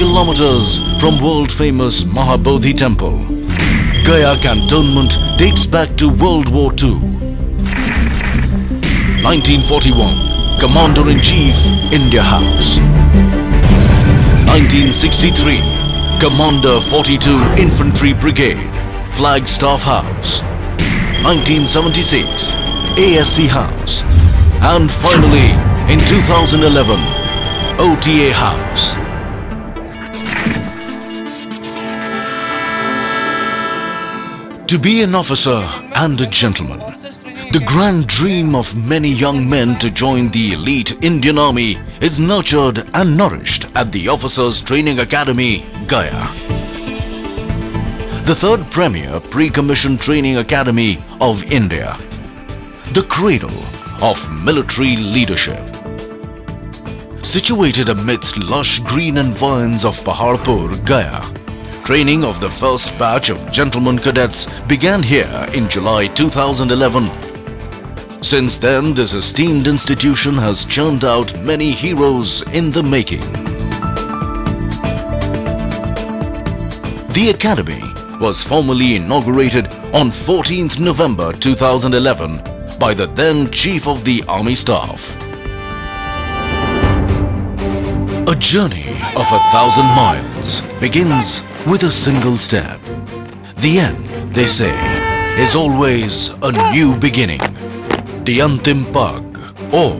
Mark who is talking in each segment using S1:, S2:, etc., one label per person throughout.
S1: kilometers from world-famous Mahabodhi Temple. Gaya cantonment dates back to World War II. 1941, Commander-in-Chief, India House. 1963, Commander 42 Infantry Brigade, Flagstaff House. 1976, ASC House. And finally, in 2011, OTA House. To be an officer and a gentleman, the grand dream of many young men to join the elite Indian Army is nurtured and nourished at the Officers Training Academy, Gaya. The third premier pre-commissioned training academy of India. The cradle of military leadership. Situated amidst lush green environs of Paharpur, Gaya, training of the first batch of gentlemen cadets began here in July 2011. Since then, this esteemed institution has churned out many heroes in the making. The academy was formally inaugurated on 14th November 2011 by the then Chief of the Army Staff. A journey of 1,000 miles begins with a single step. The end, they say, is always a new beginning. The Antim Pag, or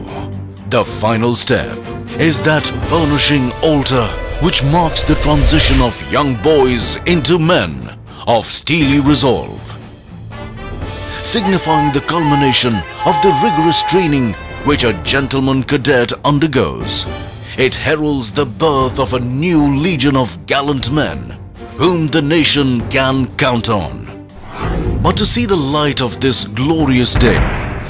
S1: the final step, is that burnishing altar which marks the transition of young boys into men of steely resolve, signifying the culmination of the rigorous training which a gentleman cadet undergoes. It heralds the birth of a new legion of gallant men whom the nation can count on. But to see the light of this glorious day,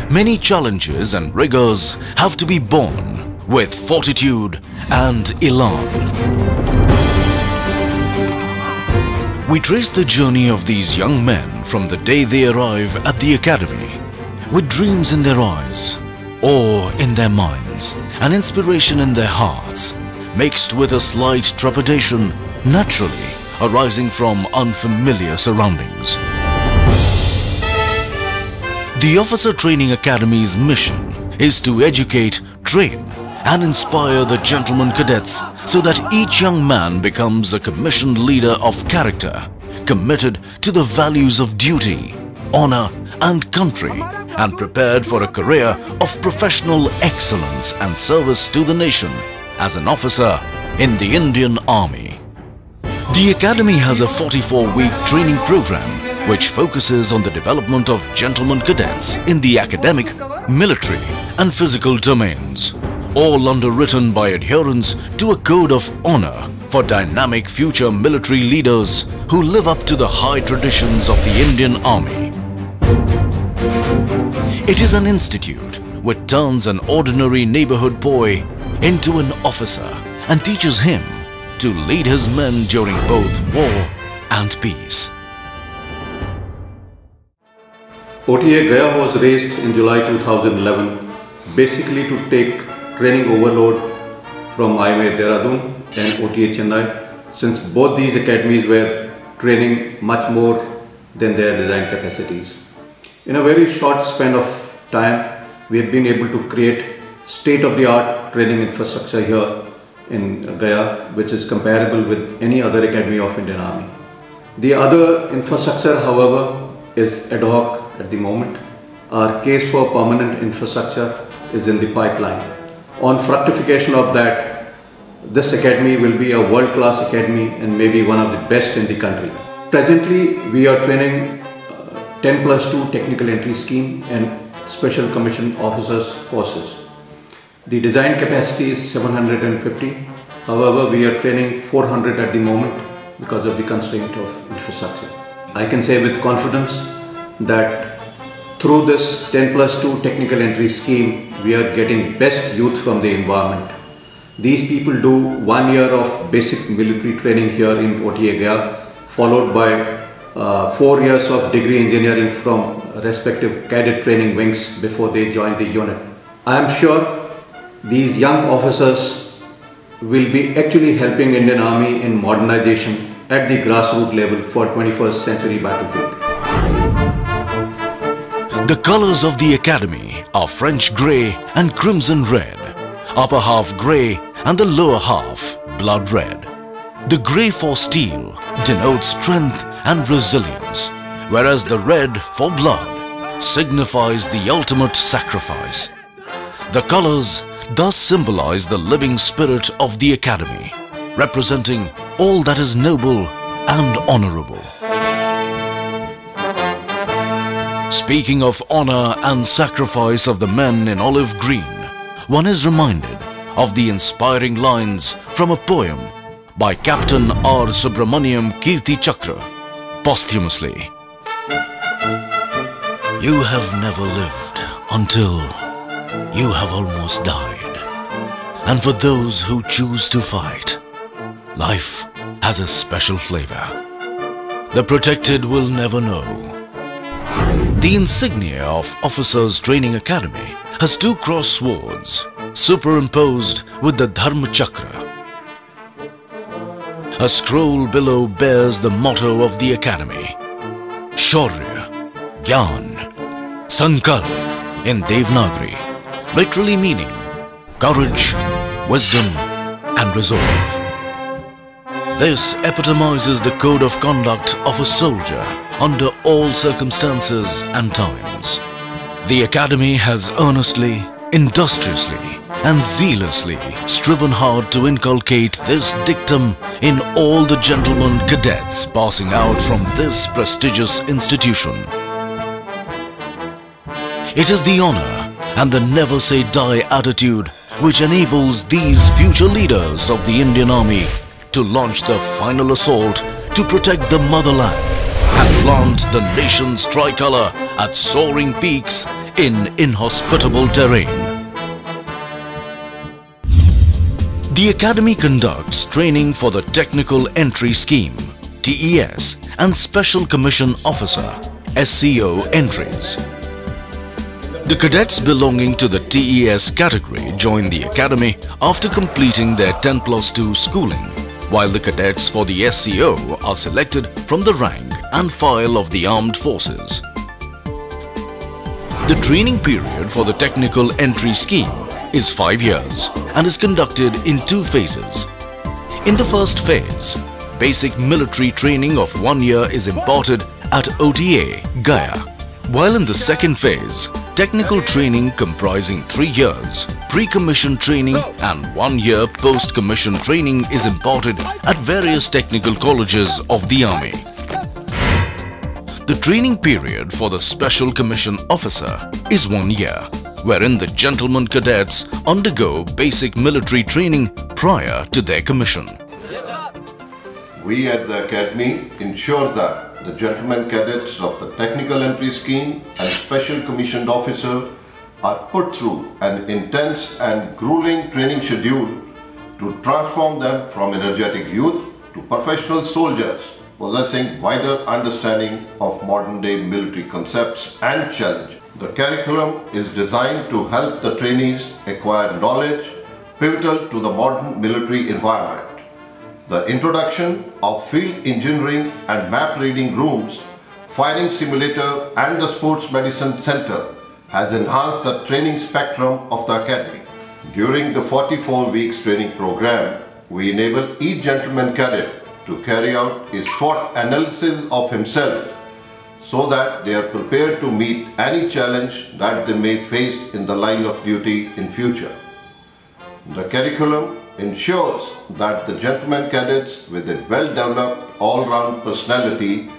S1: many challenges and rigors have to be borne with fortitude and elan. We trace the journey of these young men from the day they arrive at the academy, with dreams in their eyes, awe in their minds, and inspiration in their hearts, mixed with a slight trepidation naturally arising from unfamiliar surroundings. The Officer Training Academy's mission is to educate, train, and inspire the gentlemen cadets so that each young man becomes a commissioned leader of character, committed to the values of duty, honor, and country, and prepared for a career of professional excellence and service to the nation as an officer in the Indian Army. The Academy has a 44-week training program which focuses on the development of gentlemen cadets in the academic, military, and physical domains, all underwritten by adherence to a code of honor for dynamic future military leaders who live up to the high traditions of the Indian Army. It is an institute which turns an ordinary neighborhood boy into an officer and teaches him to lead his men during both war and peace.
S2: OTA Gaya was raised in July 2011 basically to take training overload from IMA Dehradun and OTA Chennai, since both these academies were training much more than their design capacities. In a very short span of time, we have been able to create state-of-the-art training infrastructure here in Gaya, which is comparable with any other academy of Indian Army. The other infrastructure, however, is ad hoc at the moment. Our case for permanent infrastructure is in the pipeline. On fructification of that, this academy will be a world-class academy and maybe one of the best in the country. Presently, we are training 10+2 technical entry scheme and special commissioned officers courses. The design capacity is 750. However, we are training 400 at the moment because of the constraint of infrastructure. I can say with confidence that through this 10+2 technical entry scheme, we are getting best youth from the environment. These people do 1 year of basic military training here in OTA Gaya, followed by 4 years of degree engineering from respective cadet training wings before they join the unit. I am sure these young officers will be actually helping Indian Army in modernization at the grassroots level for 21st century battlefield.
S1: The colors of the Academy are French grey and crimson red, upper half grey and the lower half blood red. The grey for steel denotes strength and resilience, whereas the red for blood signifies the ultimate sacrifice. The colors thus symbolize the living spirit of the Academy, representing all that is noble and honorable. Speaking of honor and sacrifice of the men in olive green, one is reminded of the inspiring lines from a poem by Captain R. Subramaniam Kirti Chakra, posthumously. You have never lived until you have almost died. And for those who choose to fight, life has a special flavor. The protected will never know. The insignia of Officers Training Academy has two cross swords superimposed with the Dharma Chakra. A scroll below bears the motto of the Academy, Shaurya, Gyan, Sankalp in Devanagari, literally meaning courage, wisdom and resolve. This epitomizes the code of conduct of a soldier under all circumstances and times. The Academy has earnestly, industriously and zealously striven hard to inculcate this dictum in all the gentlemen cadets passing out from this prestigious institution. It is the honor and the never say die attitude which enables these future leaders of the Indian Army to launch the final assault to protect the motherland and plant the nation's tricolor at soaring peaks in inhospitable terrain. The Academy conducts training for the Technical Entry Scheme, TES, and Special Commission Officer, SCO entries. The cadets belonging to the TES category join the Academy after completing their 10+2 schooling, while the cadets for the SCO are selected from the rank and file of the armed forces. The training period for the Technical Entry Scheme is 5 years and is conducted in 2 phases. In the first phase, basic military training of 1 year is imparted at OTA, Gaya, while in the second phase, technical training comprising 3 years, pre-commission training and 1 year post-commission training is imparted at various technical colleges of the Army. The training period for the Special Commission Officer is 1 year, wherein the gentlemen cadets undergo basic military training prior to their commission.
S3: We at the Academy ensure that the gentlemen cadets of the Technical Entry Scheme and Special Commissioned Officer are put through an intense and grueling training schedule to transform them from energetic youth to professional soldiers possessing wider understanding of modern-day military concepts and challenges. The curriculum is designed to help the trainees acquire knowledge pivotal to the modern military environment. The introduction of field engineering and map reading rooms, firing simulator and the sports medicine center has enhanced the training spectrum of the Academy. During the 44 weeks training program, we enable each gentleman cadet to carry out a SWOT analysis of himself so that they are prepared to meet any challenge that they may face in the line of duty in future. The curriculum ensures that the gentleman cadets with a well-developed all-round personality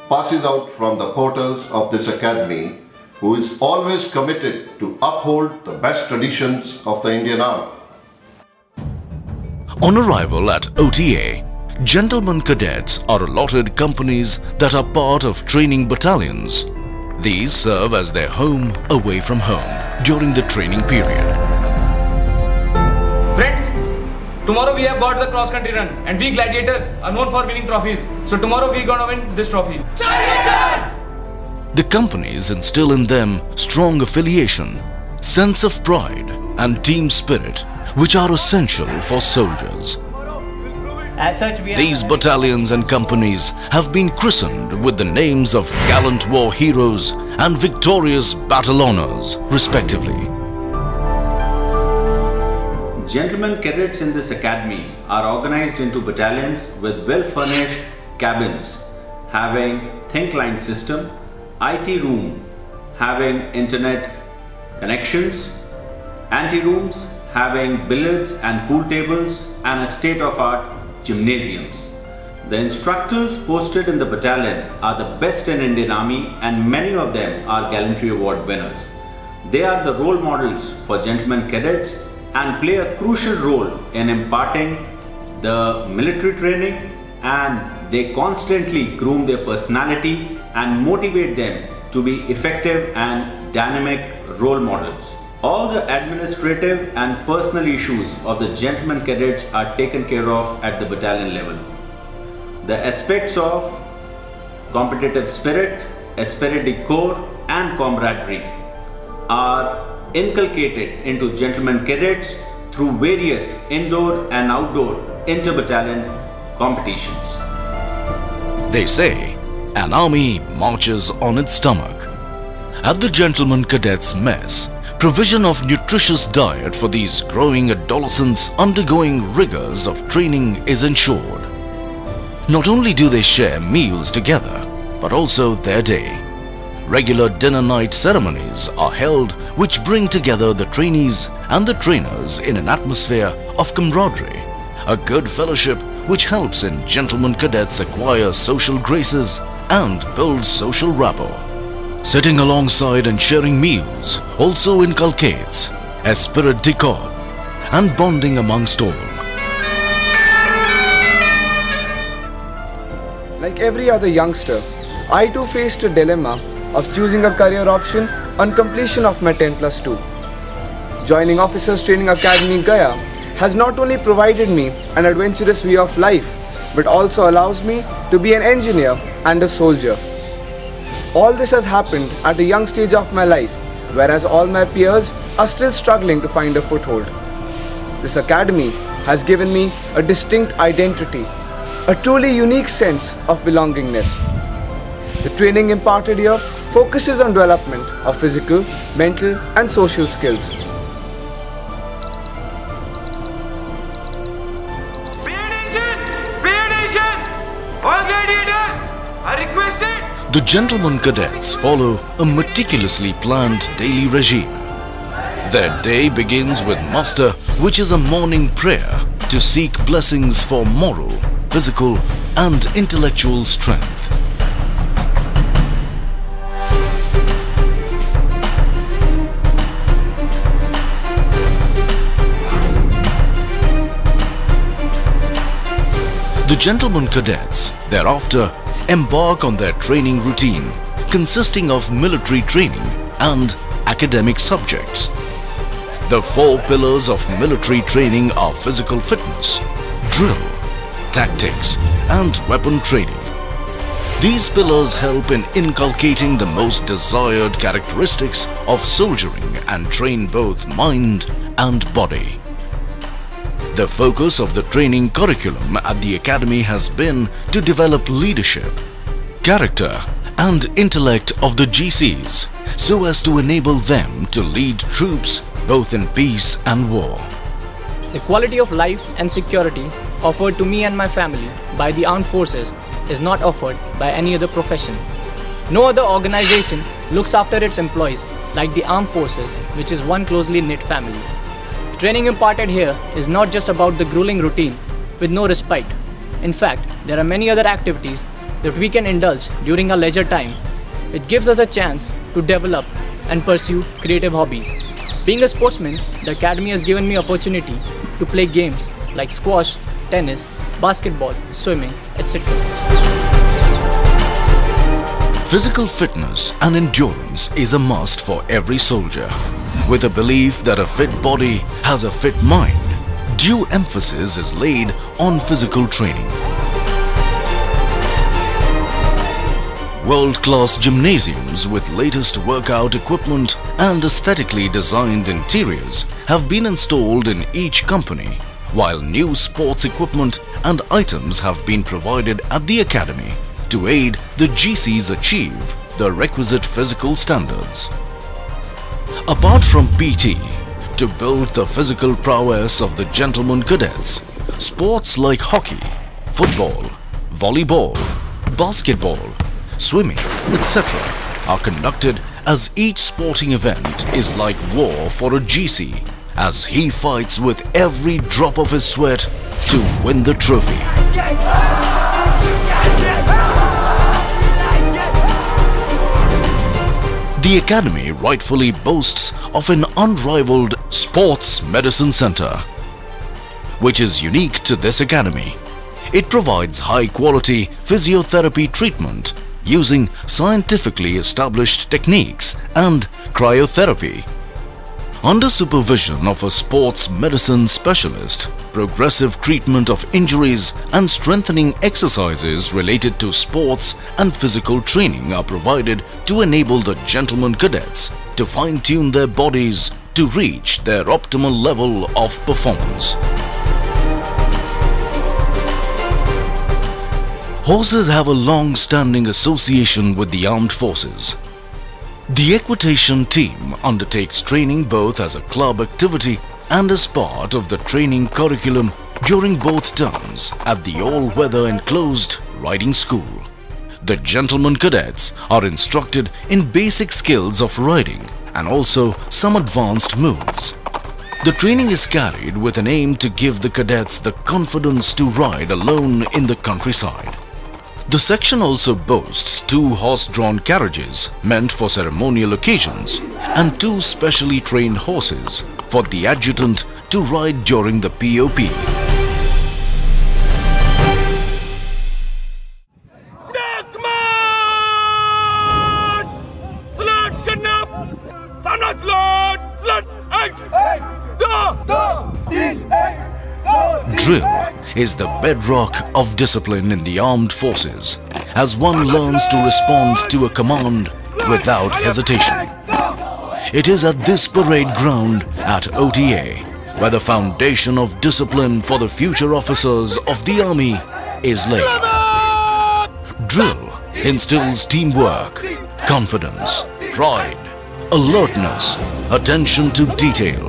S3: passes out from the portals of this Academy, who is always committed to uphold the best traditions of the Indian Army.
S1: On arrival at OTA, gentlemen cadets are allotted companies that are part of training battalions. These serve as their home away from home during the training period.
S4: Friends, tomorrow we have got the cross-country run and we gladiators are known for winning trophies. So tomorrow we are gonna win this trophy. Gladiators!
S1: The companies instill in them strong affiliation, sense of pride and team spirit which are essential for soldiers.
S5: As such,
S1: These battalions and companies have been christened with the names of gallant war heroes and victorious battle honors, respectively.
S6: Gentlemen cadets in this academy are organized into battalions with well-furnished cabins, having think-line system, IT room, having internet connections, ante-rooms, having billiards and pool tables, and a state-of-art gymnasiums. The instructors posted in the battalion are the best in Indian Army, and many of them are Gallantry Award winners. They are the role models for gentlemen cadets and play a crucial role in imparting the military training, and they constantly groom their personality and motivate them to be effective and dynamic role models. All the administrative and personal issues of the gentlemen cadets are taken care of at the battalion level. The aspects of competitive spirit, esprit de corps and camaraderie are inculcated into gentlemen cadets through various indoor and outdoor inter-battalion competitions.
S1: They say an army marches on its stomach. At the Gentlemen Cadets Mess, provision of nutritious diet for these growing adolescents undergoing rigors of training is ensured. Not only do they share meals together, but also their day. Regular dinner night ceremonies are held which bring together the trainees and the trainers in an atmosphere of camaraderie, a good fellowship which helps in gentlemen cadets acquire social graces and build social rapport. Sitting alongside and sharing meals also inculcates esprit de corps and bonding amongst all.
S7: Like every other youngster, I too faced a dilemma of choosing a career option on completion of my 10+2. Joining Officers Training Academy Gaya has not only provided me an adventurous way of life, but also allows me to be an engineer and a soldier. All this has happened at a young stage of my life, whereas all my peers are still struggling to find a foothold. This academy has given me a distinct identity, a truly unique sense of belongingness. The training imparted here focuses on development of physical, mental and social skills.
S1: The gentlemen cadets follow a meticulously planned daily regime. Their day begins with muster, which is a morning prayer to seek blessings for moral, physical and intellectual strength. The gentlemen cadets thereafter embark on their training routine consisting of military training and academic subjects. The 4 pillars of military training are physical fitness, drill, tactics and weapon training. These pillars help in inculcating the most desired characteristics of soldiering and train both mind and body. The focus of the training curriculum at the academy has been to develop leadership, character and intellect of the GCs so as to enable them to lead troops both in peace and war.
S5: The quality of life and security offered to me and my family by the armed forces is not offered by any other profession. No other organization looks after its employees like the armed forces, which is one closely knit family. Training imparted here is not just about the grueling routine with no respite. In fact, there are many other activities that we can indulge during our leisure time. It gives us a chance to develop and pursue creative hobbies. Being a sportsman, the academy has given me opportunity to play games like squash, tennis, basketball, swimming, etc.
S1: Physical fitness and endurance is a must for every soldier. With a belief that a fit body has a fit mind, due emphasis is laid on physical training. World-class gymnasiums with latest workout equipment and aesthetically designed interiors have been installed in each company, while new sports equipment and items have been provided at the academy to aid the GCs achieve the requisite physical standards. Apart from PT, to build the physical prowess of the gentleman cadets, sports like hockey, football, volleyball, basketball, swimming, etc. are conducted, as each sporting event is like war for a GC, as he fights with every drop of his sweat to win the trophy. The academy rightfully boasts of an unrivaled sports medicine center, which is unique to this academy. It provides high-quality physiotherapy treatment using scientifically established techniques and cryotherapy. Under supervision of a sports medicine specialist, progressive treatment of injuries and strengthening exercises related to sports and physical training are provided to enable the gentleman cadets to fine-tune their bodies to reach their optimal level of performance. Horses have a long-standing association with the armed forces. The equitation team undertakes training both as a club activity and as part of the training curriculum during both terms at the all-weather enclosed riding school. The gentleman cadets are instructed in basic skills of riding and also some advanced moves. The training is carried with an aim to give the cadets the confidence to ride alone in the countryside. The section also boasts 2 horse-drawn carriages meant for ceremonial occasions and 2 specially trained horses for the adjutant to ride during the POP. Drill is the bedrock of discipline in the armed forces, as one learns to respond to a command without hesitation. It is at this parade ground at OTA where the foundation of discipline for the future officers of the army is laid. Drill instills teamwork, confidence, pride, alertness, attention to detail,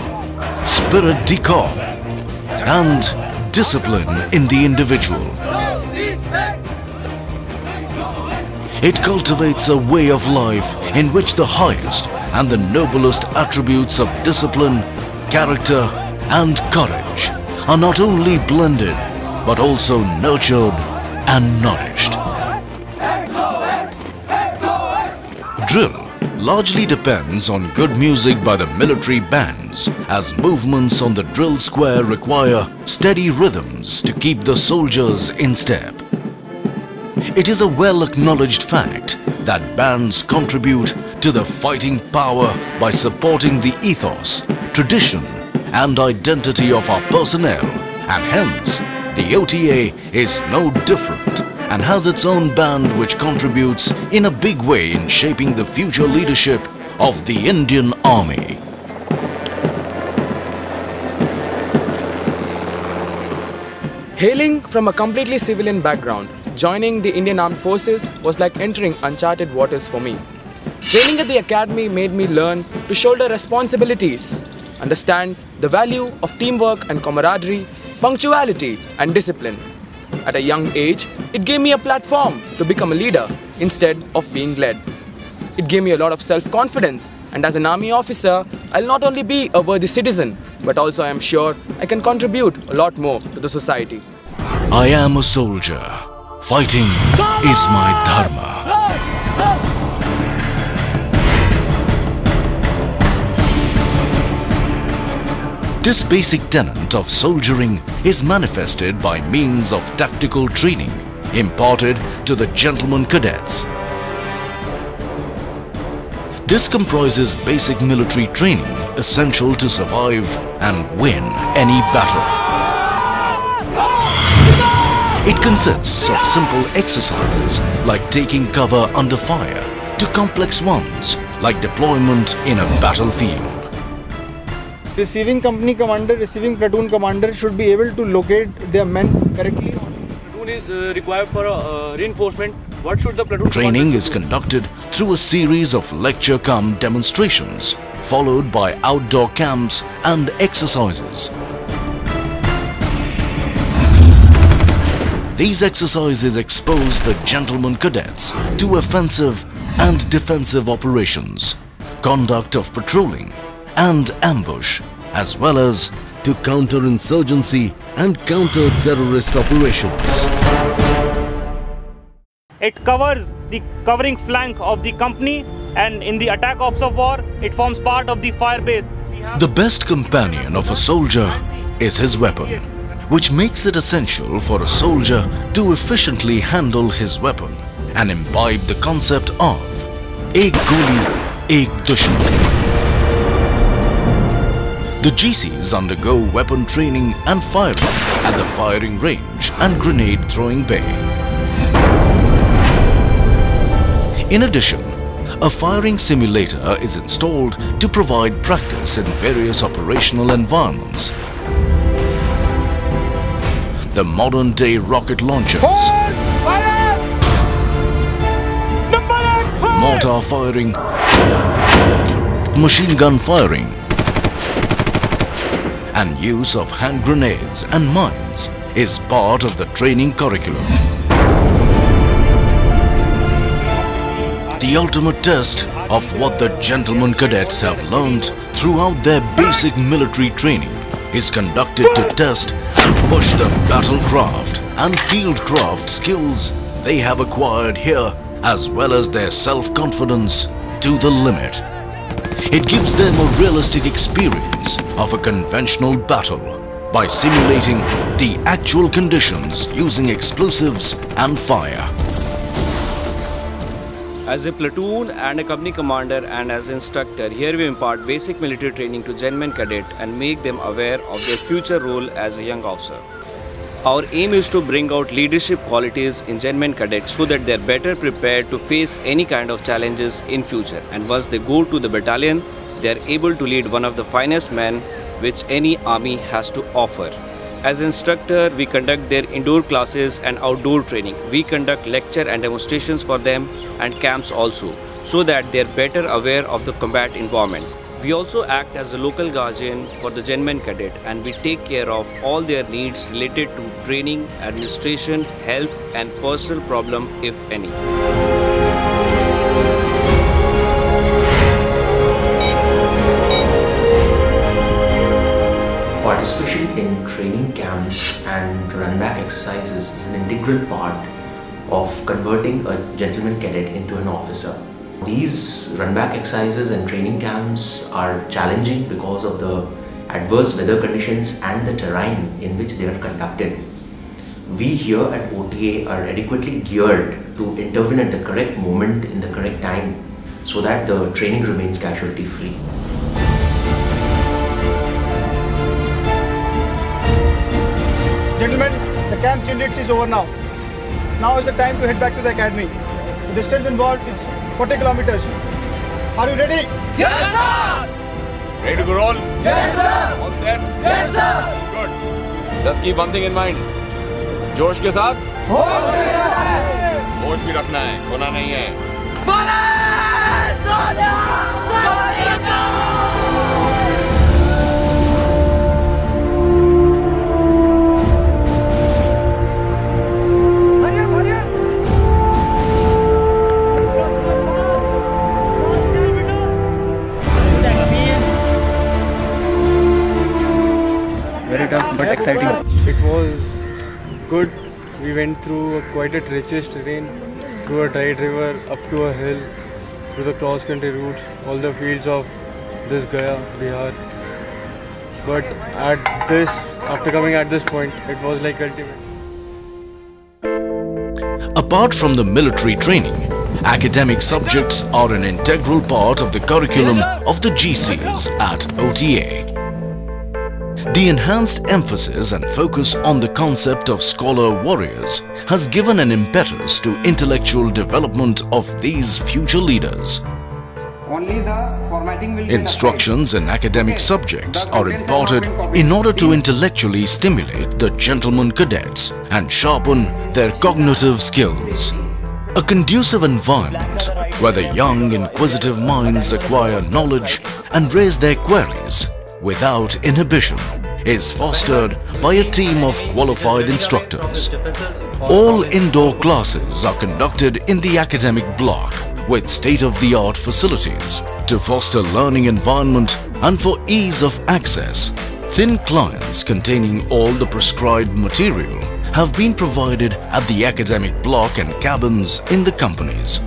S1: spirit de corps, and discipline in the individual. It cultivates a way of life in which the highest and the noblest attributes of discipline, character, and courage are not only blended but also nurtured and nourished. Drill largely depends on good music by the military bands, as movements on the drill square require steady rhythms to keep the soldiers in step. It is a well-acknowledged fact that bands contribute to the fighting power by supporting the ethos, tradition, and identity of our personnel, and hence the OTA is no different and has its own band which contributes in a big way in shaping the future leadership of the Indian Army.
S7: Hailing from a completely civilian background, joining the Indian Armed Forces was like entering uncharted waters for me. Training at the academy made me learn to shoulder responsibilities, understand the value of teamwork and camaraderie, punctuality and discipline. At a young age, it gave me a platform to become a leader instead of being led. It gave me a lot of self-confidence, and as an army officer, I'll not only be a worthy citizen, but also I am sure I can contribute a lot more to the society.
S1: I am a soldier. Fighting is my dharma. This basic tenet of soldiering is manifested by means of tactical training imparted to the gentleman cadets. This comprises basic military training essential to survive and win any battle. It consists of simple exercises like taking cover under fire to complex ones like deployment in a battlefield.
S8: Receiving company commander, receiving platoon commander should be able to locate their men correctly.
S4: Platoon is required for reinforcement. What should the platoon
S1: Training is conducted through a series of lecture-cum demonstrations, followed by outdoor camps and exercises. These exercises expose the gentlemen cadets to offensive and defensive operations, conduct of patrolling and ambush, as well as to counter-insurgency and counter-terrorist operations.
S9: It covers the covering flank of the company, and in the attack ops of war, it forms part of the fire base.
S1: The best companion of a soldier is his weapon, which makes it essential for a soldier to efficiently handle his weapon and imbibe the concept of Ek Goli, Ek Dushman. The GCs undergo weapon training and firing at the firing range and grenade throwing bay. In addition, a firing simulator is installed to provide practice in various operational environments. The modern-day rocket launchers, mortar firing, machine gun firing, and use of hand grenades and mines is part of the training curriculum. The ultimate test of what the gentlemen cadets have learned throughout their basic military training is conducted to test and push the battlecraft and fieldcraft skills they have acquired here, as well as their self-confidence, to the limit. It gives them a realistic experience of a conventional battle by simulating the actual conditions using explosives and fire.
S10: As a platoon and a company commander and as instructor, here we impart basic military training to gentlemen cadet and make them aware of their future role as a young officer. Our aim is to bring out leadership qualities in gentlemen cadets so that they are better prepared to face any kind of challenges in future, and once they go to the battalion, they are able to lead one of the finest men which any army has to offer. As instructor, we conduct their indoor classes and outdoor training. We conduct lecture and demonstrations for them and camps also, so that they are better aware of the combat environment. We also act as a local guardian for the gentlemen cadet, and we take care of all their needs related to training, administration, health and personal problem if any.
S11: Participation in training camps and run-back exercises is an integral part of converting a gentleman cadet into an officer. These run-back exercises and training camps are challenging because of the adverse weather conditions and the terrain in which they are conducted. We here at OTA are adequately geared to intervene at the correct moment in the correct time so that the training remains casualty-free.
S8: Gentlemen, the camp change is over now. Now is the time to head back to the academy. The distance involved is 40 kilometers. Are you ready?
S12: Yes, sir!
S13: Ready to go roll?
S12: Yes, sir!
S13: All set?
S12: Yes, sir!
S13: Good. Just keep one thing in mind. जोश के साथ होश भी रखना है, खोना नहीं है.
S5: Very tough but exciting.
S14: It was good. We went through quite a treacherous terrain, through a tight river, up to a hill, through the cross-country routes, all the fields of this Gaya, Bihar. But after coming at this point, it was like ultimate.
S1: Apart from the military training, academic subjects are an integral part of the curriculum of the GCs at OTA. The enhanced emphasis and focus on the concept of scholar warriors has given an impetus to intellectual development of these future leaders.
S15: Only the formatting will be
S1: Instructions in academic subjects are imparted in order to intellectually stimulate the gentlemen cadets and sharpen their cognitive skills. A conducive environment where the young inquisitive minds acquire knowledge and raise their queries without inhibition is fostered by a team of qualified instructors. All indoor classes are conducted in the academic block with state-of-the-art facilities to foster learning environment and for ease of access. Thin clients containing all the prescribed material have been provided at the academic block and cabins in the companies.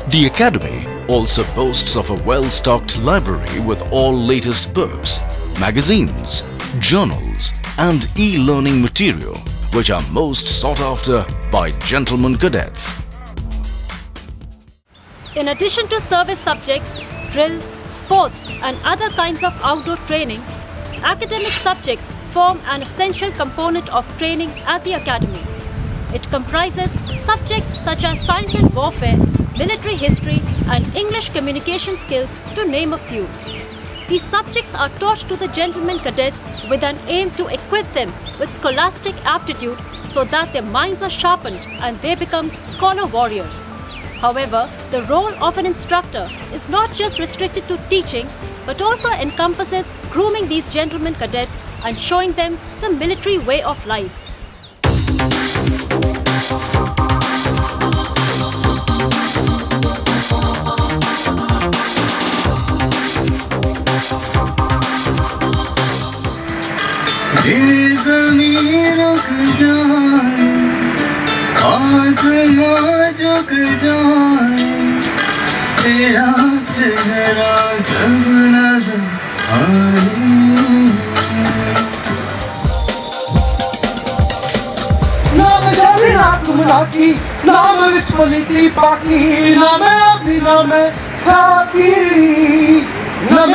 S1: The academy also boasts of a well-stocked library with all latest books, magazines, journals and e-learning material which are most sought after by gentlemen cadets.
S16: In addition to service subjects, drill, sports and other kinds of outdoor training, academic subjects form an essential component of training at the academy. It comprises subjects such as science and warfare, military history and English communication skills, to name a few. These subjects are taught to the gentlemen cadets with an aim to equip them with scholastic aptitude so that their minds are sharpened and they become scholar warriors. However, the role of an instructor is not just restricted to teaching, but also encompasses grooming these gentlemen cadets and showing them the military way of life.
S12: नाम विच पलीती पाकी नाम अपनी नाम खाकी नाम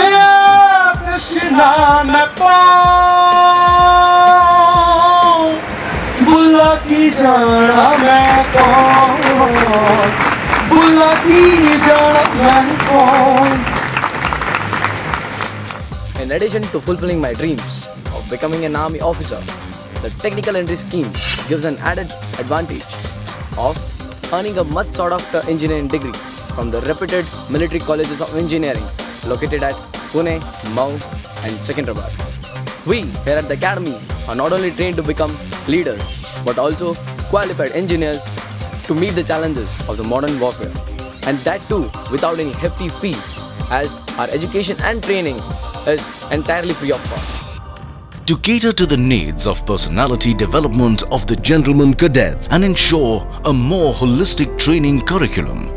S12: कृष्णा मैं पाऊं बुला की जाना मैं कौन बुला की जाना मैं कौन.
S5: In addition to fulfilling my dreams of becoming an army officer, the technical entry scheme gives an added advantage of earning a much sought after engineering degree from the reputed military colleges of engineering located at Pune, Mau and Secunderabad. We here at the academy are not only trained to become leaders but also qualified engineers to meet the challenges of the modern warfare, and that too without any hefty fee, as our education and training is entirely free of cost.
S1: To cater to the needs of personality development of the gentlemen cadets and ensure a more holistic training curriculum,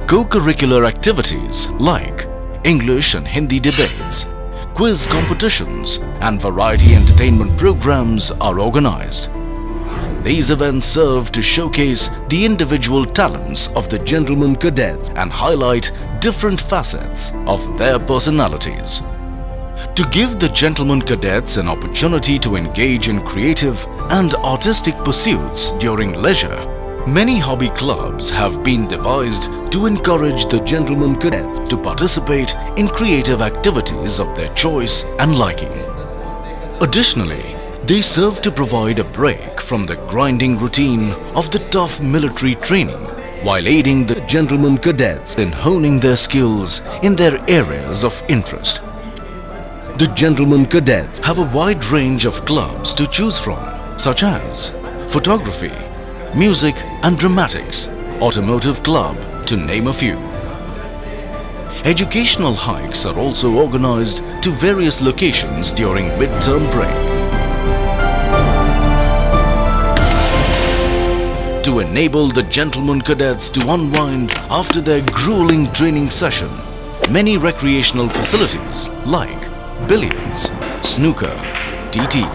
S1: co-curricular activities like English and Hindi debates, quiz competitions and variety entertainment programs are organized. These events serve to showcase the individual talents of the gentlemen cadets and highlight different facets of their personalities. To give the gentlemen cadets an opportunity to engage in creative and artistic pursuits during leisure, many hobby clubs have been devised to encourage the gentlemen cadets to participate in creative activities of their choice and liking. Additionally, they serve to provide a break from the grinding routine of the tough military training while aiding the gentlemen cadets in honing their skills in their areas of interest. The gentlemen cadets have a wide range of clubs to choose from, such as photography, music and dramatics, automotive club, to name a few. Educational hikes are also organized to various locations during mid-term break. To enable the gentlemen cadets to unwind after their grueling training session, many recreational facilities like billiards, snooker, TT,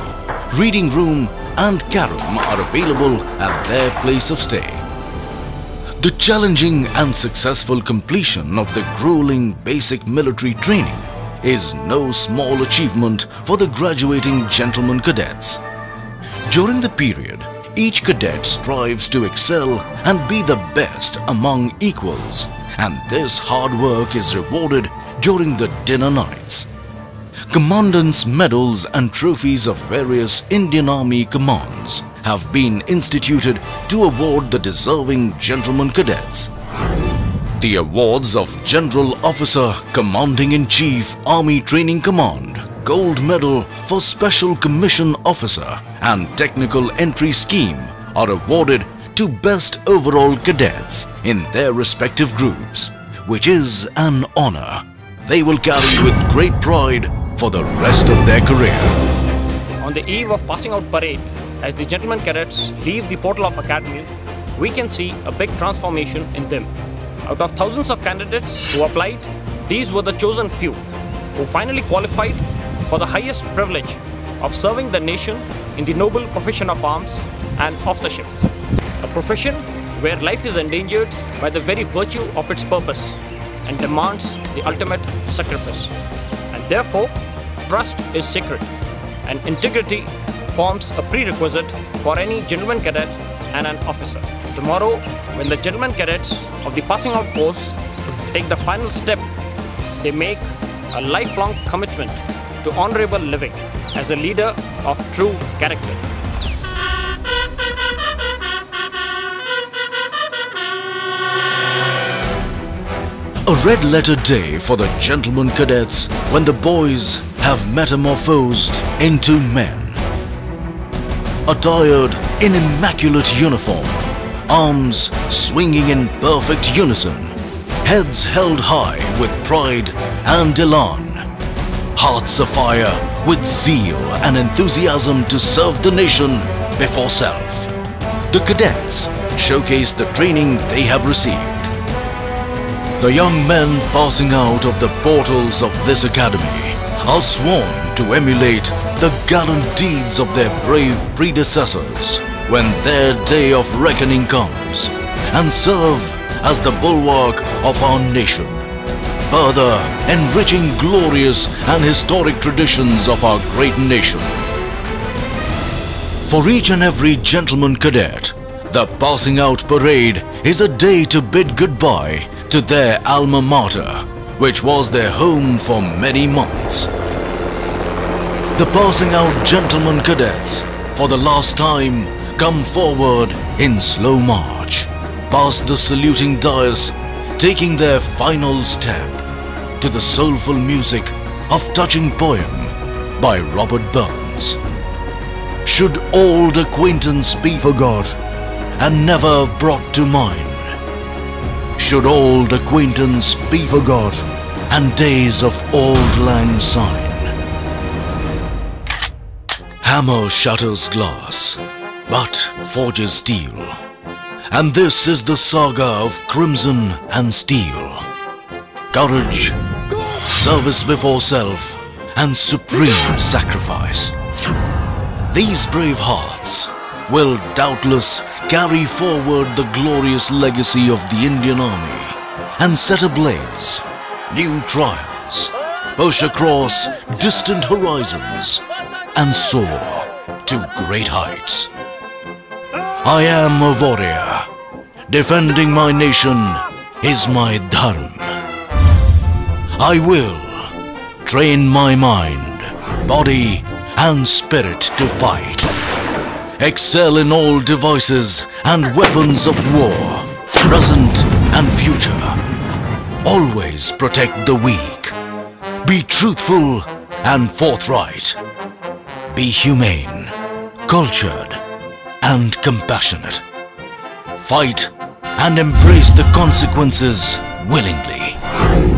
S1: reading room and carom are available at their place of stay. The challenging and successful completion of the grueling basic military training is no small achievement for the graduating gentlemen cadets. During the period, each cadet strives to excel and be the best among equals, and this hard work is rewarded during the dinner nights. Commandants' medals and trophies of various Indian Army commands have been instituted to award the deserving gentlemen cadets. The awards of General Officer Commanding-in-Chief Army Training Command, Gold Medal for Special Commission Officer and Technical Entry Scheme are awarded to best overall cadets in their respective groups, which is an honor they will carry with great pride for the rest of their career.
S5: On the eve of passing out parade, as the gentlemen cadets leave the portal of Academy, we can see a big transformation in them. Out of thousands of candidates who applied, these were the chosen few who finally qualified for the highest privilege of serving the nation in the noble profession of arms and officership. A profession where life is endangered by the very virtue of its purpose and demands the ultimate sacrifice. And therefore, trust is sacred and integrity forms a prerequisite for any gentleman cadet and an officer. Tomorrow, when the gentlemen cadets of the passing out course take the final step, they make a lifelong commitment to honorable living as a leader of true character.
S1: A red letter day for the gentlemen cadets when the boys have metamorphosed into men. Attired in immaculate uniform, arms swinging in perfect unison, heads held high with pride and elan, hearts afire with zeal and enthusiasm to serve the nation before self. The cadets showcase the training they have received. The young men passing out of the portals of this academy are sworn to emulate the gallant deeds of their brave predecessors when their day of reckoning comes, and serve as the bulwark of our nation, further enriching glorious and historic traditions of our great nation. For each and every gentleman cadet, the passing out parade is a day to bid goodbye to their alma mater, which was their home for many months. The passing out gentlemen cadets, for the last time, come forward in slow march, past the saluting dais, taking their final step to the soulful music of touching poem by Robert Burns. Should old acquaintance be forgot and never brought to mind? Should old acquaintance be forgot and days of auld lang syne? Hammer shatters glass, but forges steel, and this is the saga of crimson and steel. Courage, service before self, and supreme sacrifice. These brave hearts will doubtless carry forward the glorious legacy of the Indian Army and set ablaze new trials, push across distant horizons, and soar to great heights. I am a warrior. Defending my nation is my dharma. I will train my mind, body, and spirit to fight. Excel in all devices and weapons of war, present and future. Always protect the weak. Be truthful and forthright. Be humane, cultured, and compassionate. Fight and embrace the consequences willingly.